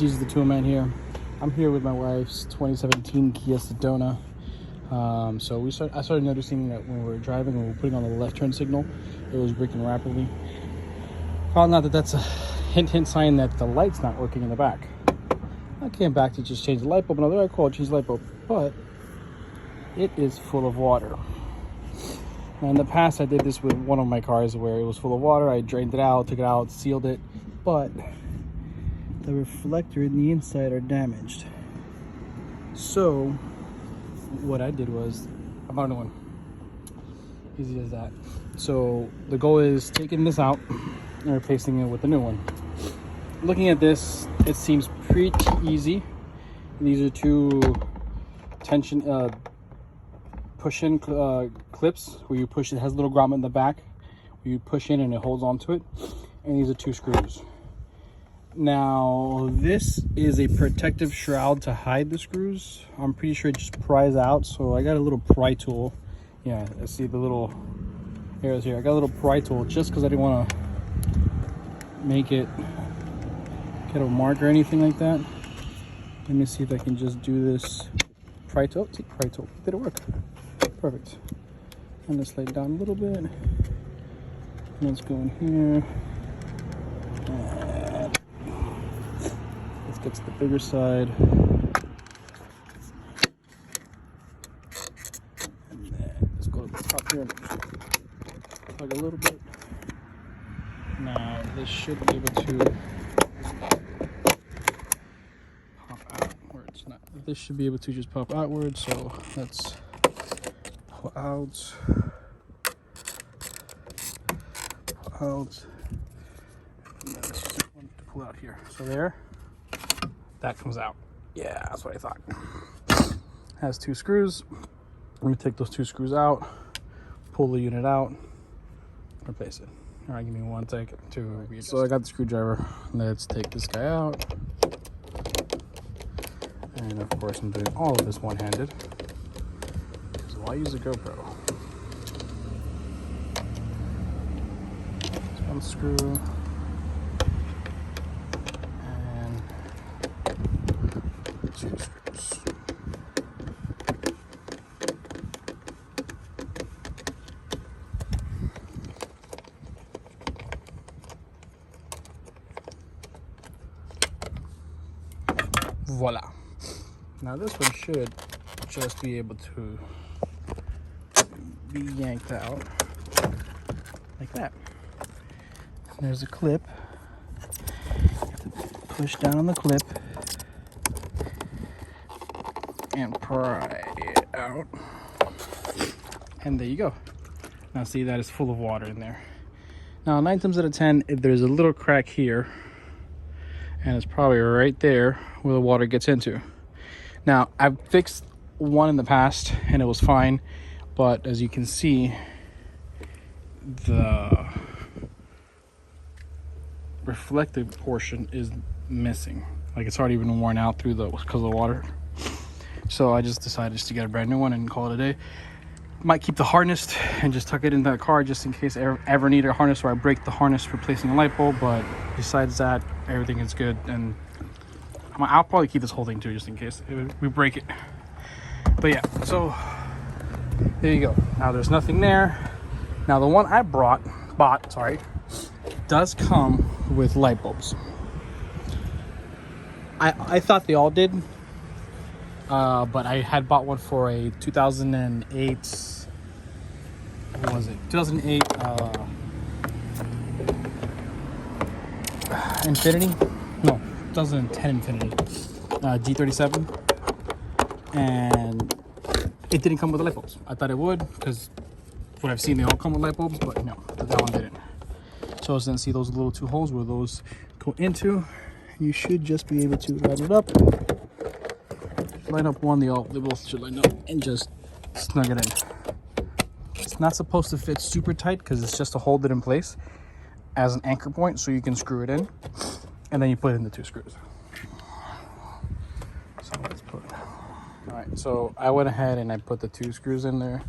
Jesus the Toolman here. I'm here with my wife's 2017 Kia Sedona. I started noticing that when we were driving and we were putting on the left turn signal, it was braking rapidly. Found out that that's a hint sign that the light's not working in the back. I came back to just change the light bulb. Another I called, change the light bulb, but it is full of water. Now, in the past, I did this with one of my cars where it was full of water. I drained it out, took it out, sealed it, but the reflector and the inside are damaged. So what I did was I bought a new one. Easy as that. So the goal is taking this out and replacing it with a new one. Looking at this, it seems pretty easy. These are two tension push-in clips where you push. It has a little grommet in the back where you push in and it holds onto it, and these are two screws. Now this is a protective shroud to hide the screws. I'm pretty sure it just pries out, so I got a little pry tool. Yeah, I see the little arrows here. I got a little pry tool just because I didn't want to make it get a mark or anything like that. Let me see if I can just do this pry tool. See, pry tool. Did it work? Perfect. And let's lay it down a little bit. And let's go in here. And let's get to the bigger side. And then let's go to the top here and plug a little bit. Now this should be able to pop out where it's not. This should be able to just pop outward. So let's pull out, and then let's just want to pull out here. So there, that comes out. Yeah, that's what I thought. Has two screws. Let me take those two screws out, pull the unit out, replace it. All right, give me 1 second to readjust. So I got the screwdriver. Let's take this guy out. And of course, I'm doing all of this one-handed. So why use a GoPro? Just one screw. And two screws. Voila. Now this one should just be able to be yanked out like that. And there's a clip. You have to push down on the clip and pry it out. And there you go. Now see, that is full of water in there. Now 9 times out of 10, if there's a little crack here, and it's probably right there where the water gets into. Now, I've fixed one in the past and it was fine, but as you can see, the reflective portion is missing. Like, it's already been worn out through because of the water. So I just decided to get a brand new one and call it a day. Might keep the harness and just tuck it into the car just in case I ever need a harness or I break the harness replacing a light bulb. But besides that, everything is good. And I'll probably keep this whole thing too, just in case we break it. But yeah, so there you go. Now there's nothing there. Now the one I bought, does come with light bulbs. I thought they all did. But I had bought one for a 2008, what was it? 2008 Infinity? No, 2010 Infinity G37. And it didn't come with the light bulbs. I thought it would, because what I've seen, they all come with light bulbs, but no, that one didn't. So I was gonna see those little two holes where those go into. You should just be able to line it up. Line up one, they both should line up, and just snug it in. It's not supposed to fit super tight because it's just to hold it in place as an anchor point, so you can screw it in, and then you put in the two screws. So let's put. All right, so I went ahead and I put the two screws in there.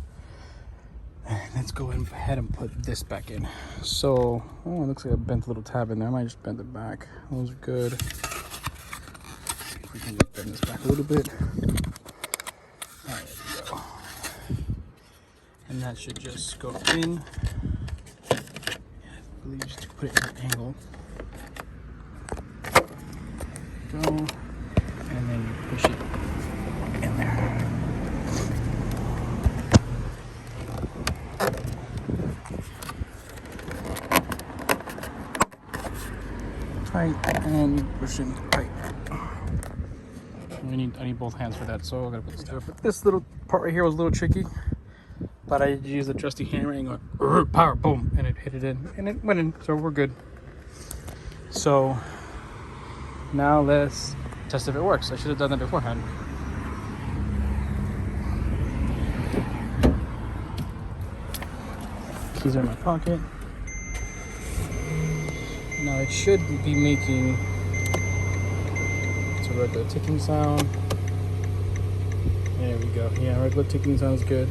Let's go ahead and put this back in. So, oh, it looks like I bent a little tab in there. I might just bend it back. Those are good. bend this back a little bit. All right, there we go. And that should just go in. I believe just put it at an angle. Go, and then you push it in there. Tight, and you push it tight. I need both hands for that, so I gotta put this down. This little part right here was a little tricky, but I used the trusty hammer and go power, boom, and it hit it in, and it went in, so we're good. So now let's test if it works. I should have done that beforehand. Keys are in my pocket. Now it should be making a regular ticking sound. There we go. Yeah, regular ticking sounds good.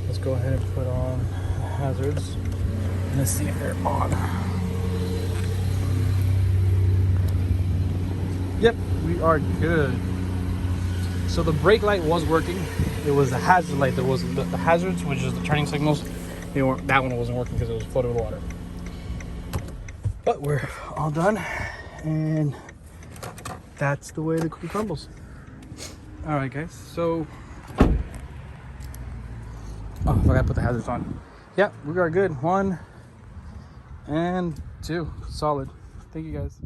Let's go ahead and put on the hazards. Let's see if they're on. Yep, we are good. So the brake light was working. It was the hazard light that wasn't. The hazards, which is the turning signals, they weren't. That one wasn't working because it was flooded with water. But we're all done, and that's the way the cookie crumbles. All right, guys. So, oh, I forgot to put the hazards on. Yeah, we are good. 1 and 2, solid. Thank you, guys.